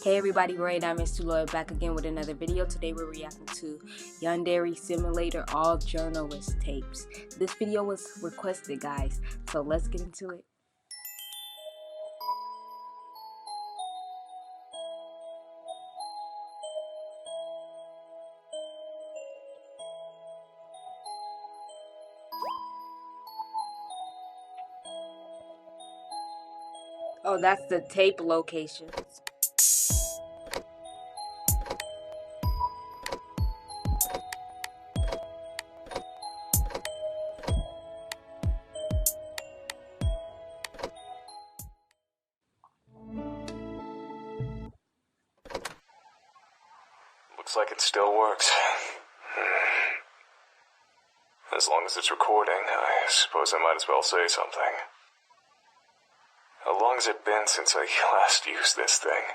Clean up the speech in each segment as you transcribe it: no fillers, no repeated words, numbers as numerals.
Hey everybody, Roy Diamonds Too Loyal back again with another video. Today we're reacting to Yandere Simulator All Journalist Tapes. This video was requested, guys, so let's get into it. Oh, that's the tape location. Looks like it still works. As long as it's recording, I suppose I might as well say something. How long has it been since I last used this thing?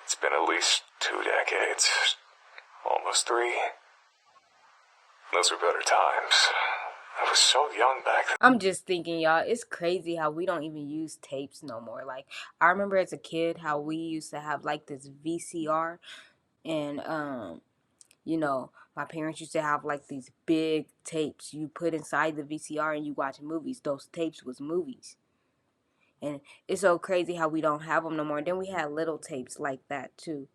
It's been at least 2 decades. Almost 3. Those were better times. I was so young back then. I'm just thinking, y'all, it's crazy how we don't even use tapes no more. Like, I remember as a kid how we used to have like this VCR, and you know, my parents used to have like these big tapes you put inside the VCR and you watch movies. Those tapes was movies. And it's so crazy how we don't have them no more. And then we had little tapes like that too,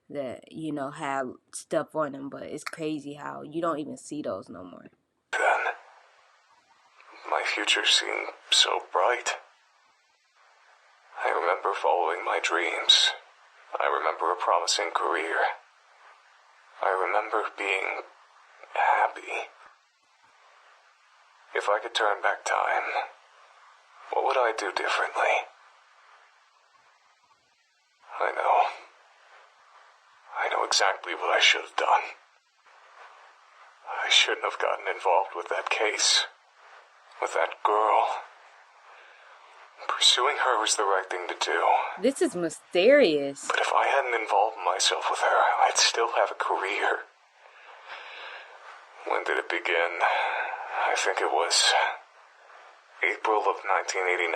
that, you know, had stuff on them. But it's crazy how you don't even see those no more. Then, my future seemed so bright. I remember following my dreams. I remember a promising career. I remember being happy. If I could turn back time, what would I do differently? I know exactly what I should have done. I shouldn't have gotten involved with that case, with that girl. Pursuing her was the right thing to do. This is mysterious. But if I hadn't involved myself with her, I'd still have a career. When did it begin? I think it was April of 1989.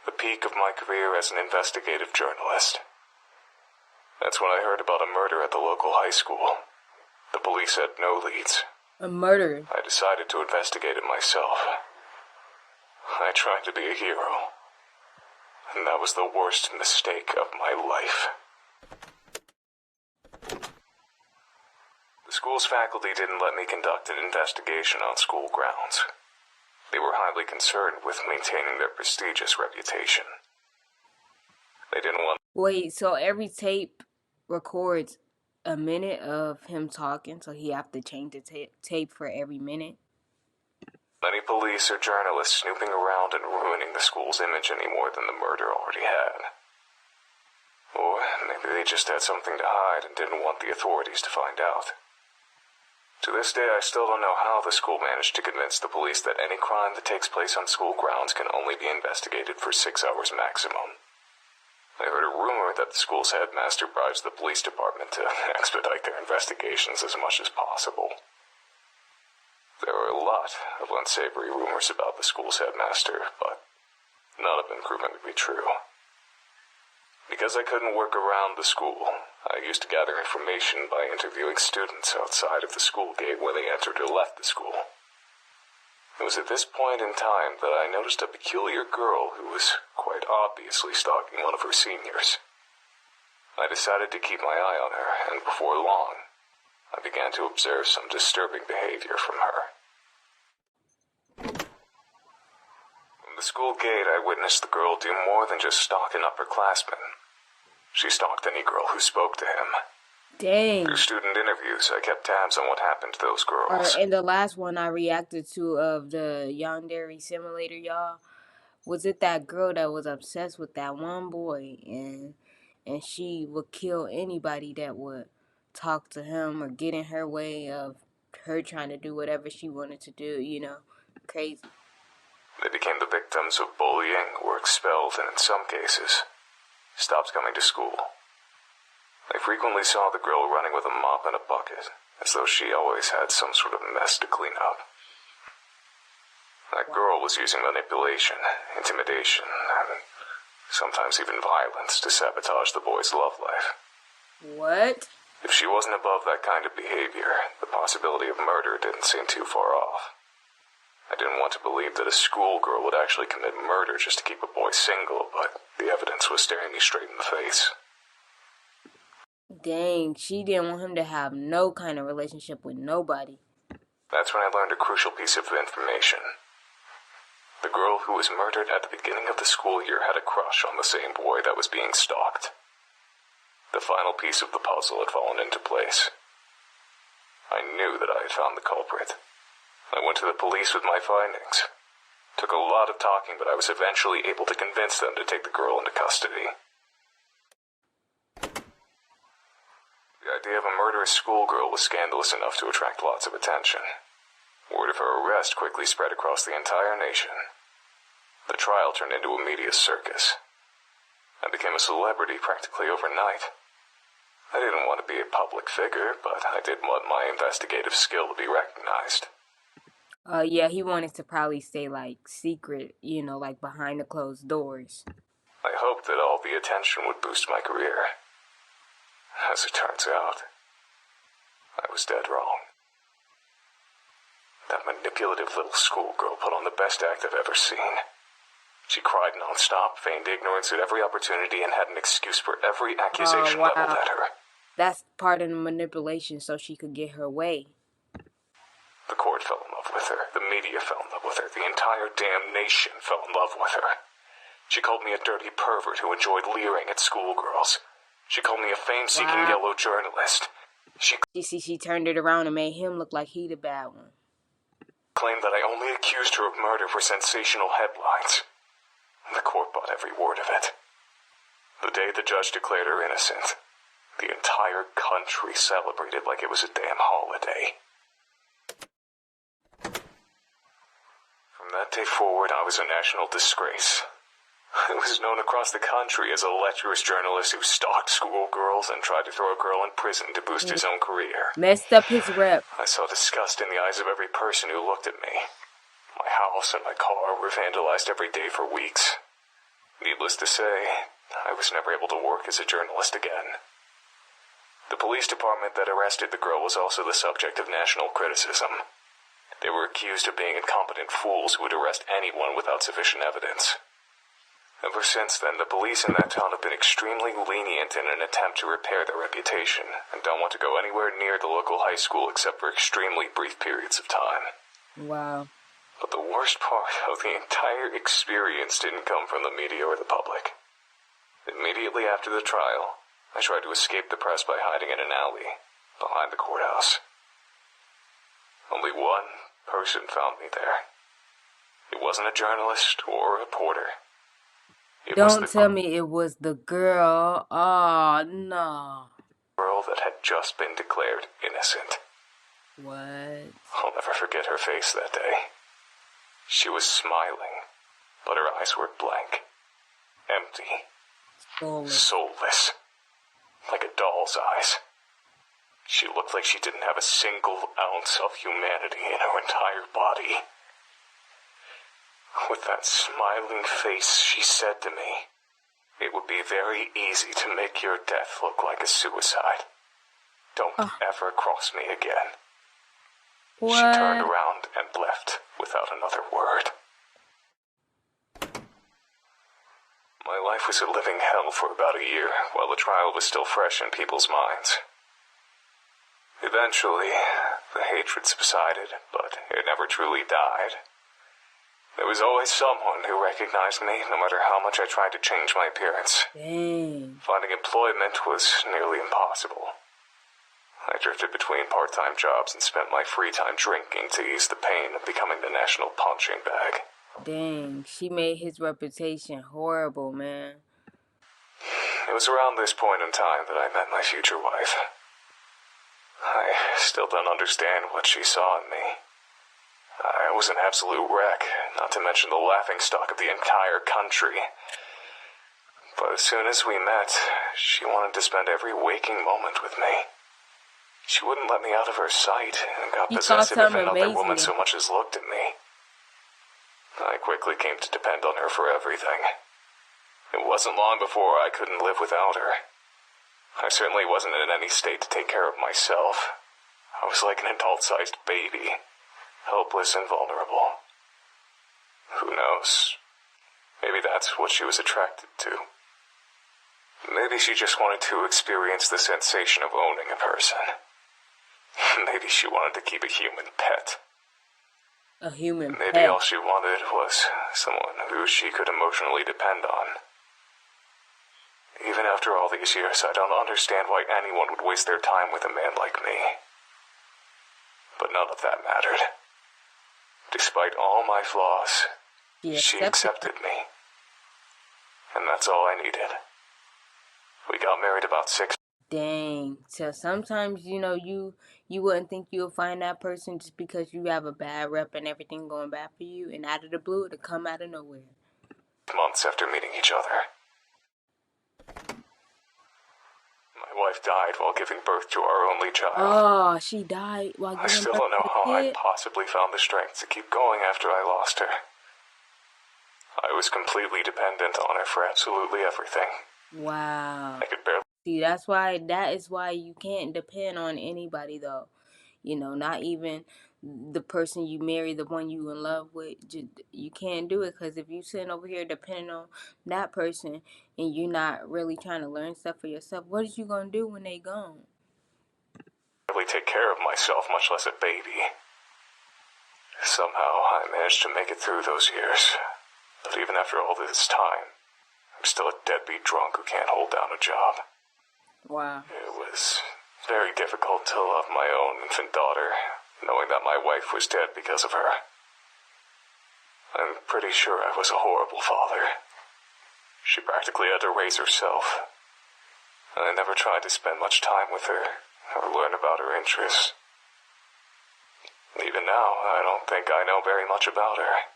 The peak of my career as an investigative journalist. That's when I heard about a murder at the local high school. The police had no leads. A murder. I decided to investigate it myself. I tried to be a hero. And that was the worst mistake of my life. The school's faculty didn't let me conduct an investigation on school grounds. They were highly concerned with maintaining their prestigious reputation. They didn't want... Wait, so every tape records a minute of him talking, so he have to change the tape for every minute? Any police or journalists snooping around and ruining the school's image any more than the murder already had. Or maybe they just had something to hide and didn't want the authorities to find out. To this day, I still don't know how the school managed to convince the police that any crime that takes place on school grounds can only be investigated for 6 hours maximum. I heard a rumor that the school's headmaster bribes the police department to expedite their investigations as much as possible. There were a lot of unsavory rumors about the school's headmaster, but none of them proven to be true. Because I couldn't work around the school, I used to gather information by interviewing students outside of the school gate when they entered or left the school. It was at this point in time that I noticed a peculiar girl who was quite obviously stalking one of her seniors. I decided to keep my eye on her, and before long, I began to observe some disturbing behavior from her. From the school gate, I witnessed the girl do more than just stalk an upperclassman. She stalked any girl who spoke to him. Dang. Through student interviews, I kept tabs on what happened to those girls. And the last one I reacted to of the Yandere Simulator, y'all, was it that girl that was obsessed with that one boy, and she would kill anybody that would talk to him or get in her way of her trying to do whatever she wanted to do, you know, crazy. They became the victims of bullying, were expelled, and in some cases, stopped coming to school. I frequently saw the girl running with a mop and a bucket, as though she always had some sort of mess to clean up. That girl was using manipulation, intimidation, and sometimes even violence, to sabotage the boy's love life. What? If she wasn't above that kind of behavior, the possibility of murder didn't seem too far off. I didn't want to believe that a schoolgirl would actually commit murder just to keep a boy single, but the evidence was staring me straight in the face. Dang, she didn't want him to have no kind of relationship with nobody. That's when I learned a crucial piece of information. The girl who was murdered at the beginning of the school year had a crush on the same boy that was being stalked. The final piece of the puzzle had fallen into place. I knew that I had found the culprit. I went to the police with my findings. Took a lot of talking, but I was eventually able to convince them to take the girl into custody. The idea of a murderous schoolgirl was scandalous enough to attract lots of attention. Word of her arrest quickly spread across the entire nation. The trial turned into a media circus. I became a celebrity practically overnight. I didn't want to be a public figure, but I did want my investigative skill to be recognized. Yeah, he wanted to probably stay, like, secret, like behind the closed doors. I hoped that all the attention would boost my career. As it turns out, I was dead wrong. That manipulative little schoolgirl put on the best act I've ever seen. She cried nonstop, feigned ignorance at every opportunity, and had an excuse for every accusation leveled at her. That's part of the manipulation so she could get her way. The court fell in love with her. The media fell in love with her. The entire damn nation fell in love with her. She called me a dirty pervert who enjoyed leering at schoolgirls. She called me a fame-seeking yellow journalist. She turned it around and made him look like he the bad one. Claimed that I only accused her of murder for sensational headlines. The court bought every word of it. The day the judge declared her innocent, the entire country celebrated like it was a damn holiday. From that day forward, I was a national disgrace. I was known across the country as a lecherous journalist who stalked schoolgirls and tried to throw a girl in prison to boost his own career. Messed up his rep. I saw disgust in the eyes of every person who looked at me. My house and my car were vandalized every day for weeks. Needless to say, I was never able to work as a journalist again. The police department that arrested the girl was also the subject of national criticism. They were accused of being incompetent fools who would arrest anyone without sufficient evidence. Ever since then, the police in that town have been extremely lenient in an attempt to repair their reputation, and don't want to go anywhere near the local high school except for extremely brief periods of time. Wow. But the worst part of the entire experience didn't come from the media or the public. Immediately after the trial, I tried to escape the press by hiding in an alley behind the courthouse. Only one person found me there. It wasn't a journalist or a reporter. Don't tell me it was the girl. Oh, no. Girl that had just been declared innocent. What? I'll never forget her face that day. She was smiling, but her eyes were blank, empty, soulless, like a doll's eyes. She looked like she didn't have a single ounce of humanity in her entire body. With that smiling face, she said to me, "It would be very easy to make your death look like a suicide. Don't ever cross me again." What? She turned around and left without another word. My life was a living hell for about a year, while the trial was still fresh in people's minds. Eventually, the hatred subsided, but it never truly died. There was always someone who recognized me, no matter how much I tried to change my appearance. Dang. Finding employment was nearly impossible. I drifted between part-time jobs and spent my free time drinking to ease the pain of becoming the national punching bag. Dang, she made his reputation horrible, man. It was around this point in time that I met my future wife. I still don't understand what she saw in me. I was an absolute wreck, not to mention the laughingstock of the entire country. But as soon as we met, she wanted to spend every waking moment with me. She wouldn't let me out of her sight and got possessive if another woman so much as looked at me. I quickly came to depend on her for everything. It wasn't long before I couldn't live without her. I certainly wasn't in any state to take care of myself. I was like an adult-sized baby, helpless and vulnerable. Who knows? Maybe that's what she was attracted to. Maybe she just wanted to experience the sensation of owning a person. Maybe she wanted to keep a human pet. A human Maybe pet. all she wanted was someone who she could emotionally depend on. Even after all these years, I don't understand why anyone would waste their time with a man like me. But none of that mattered. Despite all my flaws, she accepted me. And that's all I needed. We got married about 6. Dang. So sometimes, you wouldn't think you'll find that person just because you have a bad rep and everything going bad for you, and out of the blue, it'll come out of nowhere. Months after meeting each other. My wife died while giving birth to our only child. Oh, she died while I giving still birth don't know to how a I kid? possibly found the strength to keep going after I lost her. I was completely dependent on her for absolutely everything. Wow. I could barely... See, that is why you can't depend on anybody, though. Not even the person you marry, the one you in love with. You can't do it, because if you sitting over here depending on that person and you're not really trying to learn stuff for yourself, what is you gonna do when they gone? Really take care of myself, much less a baby. Somehow, I managed to make it through those years. But even after all this time, I'm still a deadbeat drunk who can't hold down a job. Wow. It was very difficult to love my own infant daughter, knowing that my wife was dead because of her. I'm pretty sure I was a horrible father. She practically had to raise herself. And I never tried to spend much time with her or learn about her interests. Even now, I don't think I know very much about her.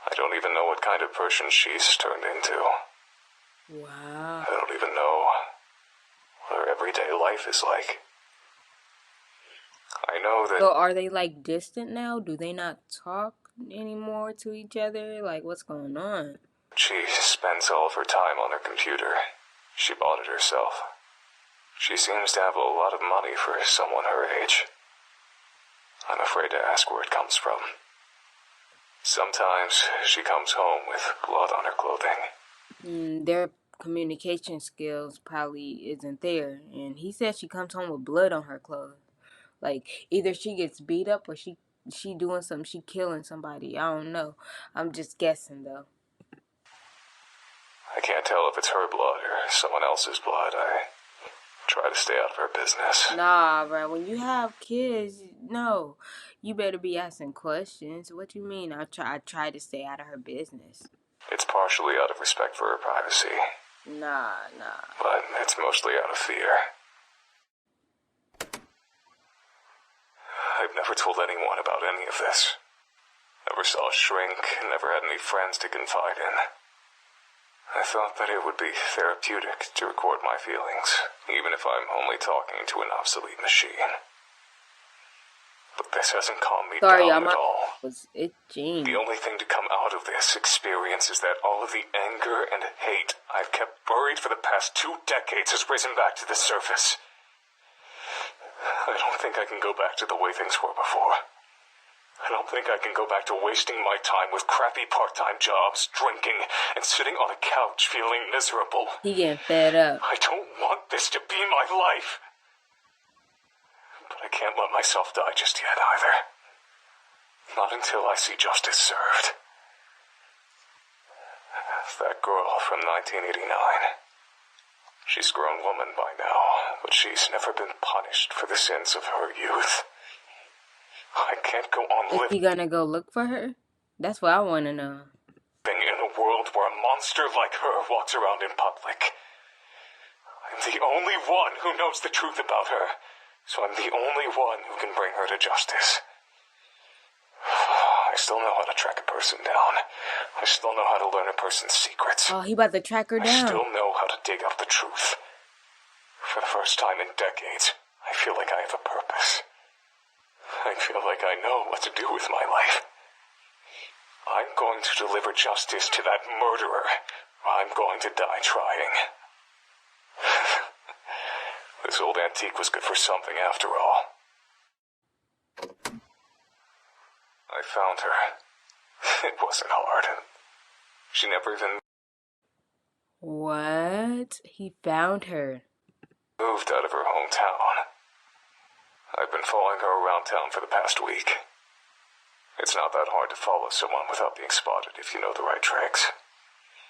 I don't even know what kind of person she's turned into. Wow. I don't even know what her everyday life is like. I know that... So are they like distant now? Do they not talk anymore to each other? Like, what's going on? She spends all of her time on her computer. She bought it herself. She seems to have a lot of money for someone her age. I'm afraid to ask where it comes from. Sometimes she comes home with blood on her clothing. Their communication skills probably isn't there. And he said she comes home with blood on her clothes. Like, either she gets beat up or she doing something, she killing somebody. I don't know. I'm just guessing, though. I can't tell if it's her blood or someone else's blood. I try to stay out of her business. Nah, bro. When you have kids, no. You better be asking questions. What you mean? I try to stay out of her business. It's partially out of respect for her privacy. Nah. But it's mostly out of fear. I've never told anyone about any of this. Never saw a shrink, never had any friends to confide in. I thought that it would be therapeutic to record my feelings, even if I'm only talking to an obsolete machine. But this hasn't calmed me down at all. Was itching. The only thing to come out of this experience is that all of the anger and hate I've kept buried for the past 2 decades has risen back to the surface. I don't think I can go back to the way things were before. I don't think I can go back to wasting my time with crappy part-time jobs, drinking, and sitting on a couch feeling miserable. He getting fed up. I don't want this to be my life. But I can't let myself die just yet either. Not until I see justice served. That girl from 1989. She's a grown woman by now, but she's never been punished for the sins of her youth. I can't go on living. Is he gonna go look for her? That's what I want to know. In a world where a monster like her walks around in public. I'm the only one who knows the truth about her, so I'm the only one who can bring her to justice. I still know how to track a person down. I still know how to learn a person's secrets. Oh, he about to track her down. I still know how to dig up the truth. For the first time in decades, I feel like I have a purpose. I feel like I know what to do with my life. I'm going to deliver justice to that murderer I'm going to die trying. This old antique was good for something after all. I found her. It wasn't hard. She never even What? He found her. moved out of her hometown. I've been following her around town for the past week. It's not that hard to follow someone without being spotted if you know the right tricks.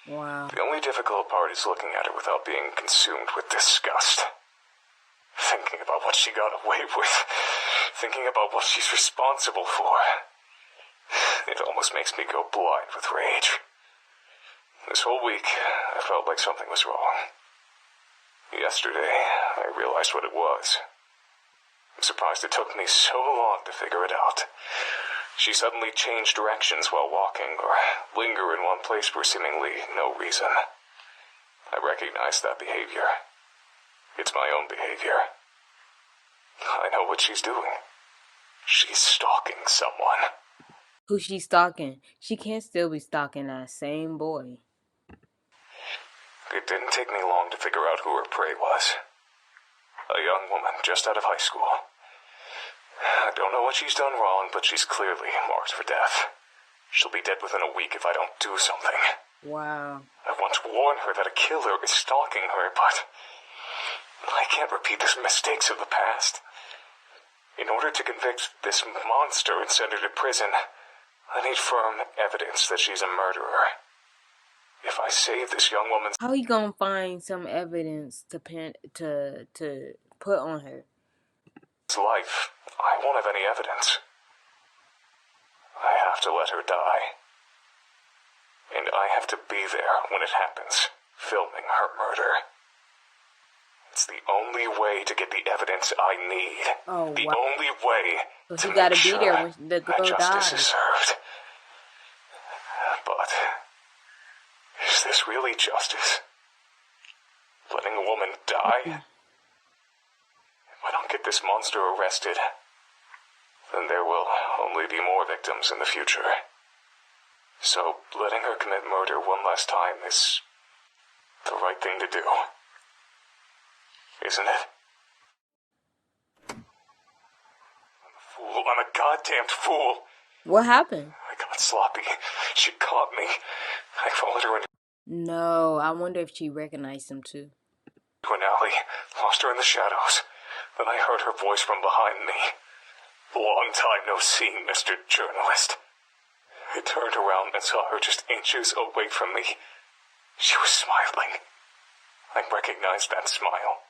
Wow. The only difficult part is looking at her without being consumed with disgust. Thinking about what she got away with. Thinking about what she's responsible for. It almost makes me go blind with rage. This whole week, I felt like something was wrong. Yesterday, I realized what it was. I'm surprised it took me so long to figure it out. She suddenly changed directions while walking, or linger in one place for seemingly no reason. I recognized that behavior. It's my own behavior. I know what she's doing. She's stalking someone. Who she stalking? She can't still be stalking that same boy. It didn't take me long to figure out who her prey was. A young woman just out of high school. I don't know what she's done wrong, but she's clearly marked for death. She'll be dead within a week if I don't do something. Wow. I want to warn her that a killer is stalking her, but I can't repeat the mistakes of the past. In order to convict this monster and send her to prison, I need firm evidence that she's a murderer. If I save this young woman's How he gonna find some evidence to put on her? life, I won't have any evidence. I have to let her die. And I have to be there when it happens, filming her murder. It's the only way to get the evidence I need. Oh, the wow. only way So to he gotta make be sure there when the that girl justice is dies. served. But is this really justice? Letting a woman die? If I don't get this monster arrested, then there will only be more victims in the future. So letting her commit murder one last time is the right thing to do. Isn't it? I'm a fool. I'm a goddamn fool. What happened? I got sloppy. She caught me. I followed her into No, I wonder if she recognized him too. an alley, lost her in the shadows. Then I heard her voice from behind me. Long time no see, Mr. Journalist. I turned around and saw her just inches away from me. She was smiling. I recognized that smile.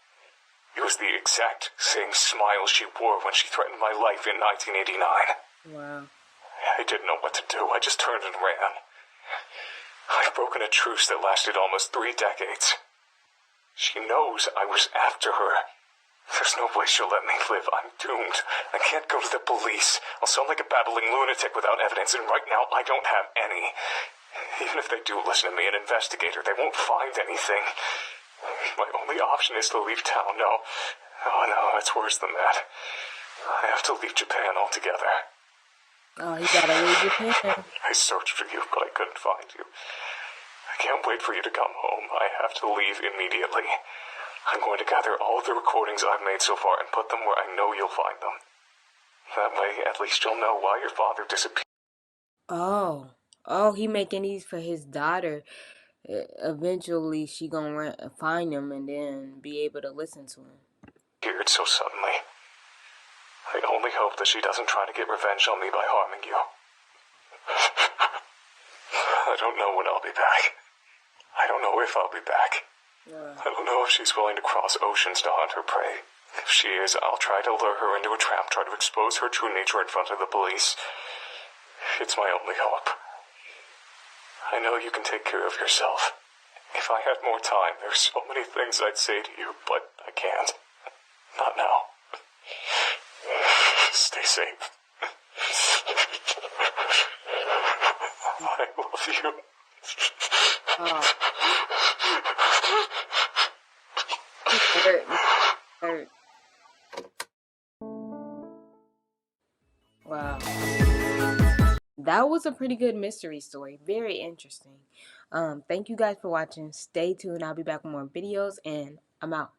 It was the exact same smile she wore when she threatened my life in 1989. Wow. I didn't know what to do. I just turned and ran. I've broken a truce that lasted almost 3 decades. She knows I was after her. There's no way she'll let me live. I'm doomed. I can't go to the police. I'll sound like a babbling lunatic without evidence, and right now I don't have any. Even if they do listen to me and investigate her, they won't find anything. My only option is to leave town. No. Oh, no, it's worse than that. I have to leave Japan altogether. Oh, he gotta leave Japan. I searched for you, but I couldn't find you. I can't wait for you to come home. I have to leave immediately. I'm going to gather all of the recordings I've made so far and put them where I know you'll find them. That way, at least you'll know why your father disappeared. Oh, he making these for his daughter. Eventually, she gonna find him and then be able to listen to him. So suddenly. I only hope that she doesn't try to get revenge on me by harming you. I don't know when I'll be back. I don't know if I'll be back. Yeah. I don't know if she's willing to cross oceans to hunt her prey. If she is, I'll try to lure her into a trap, try to expose her true nature in front of the police. It's my only hope. I know you can take care of yourself. If I had more time, there's so many things I'd say to you, but I can't. Not now. Stay safe. I love you. Oh. Hurt. Wow. That was a pretty good mystery story. Very interesting. Thank you guys for watching. Stay tuned. I'll be back with more videos, and I'm out.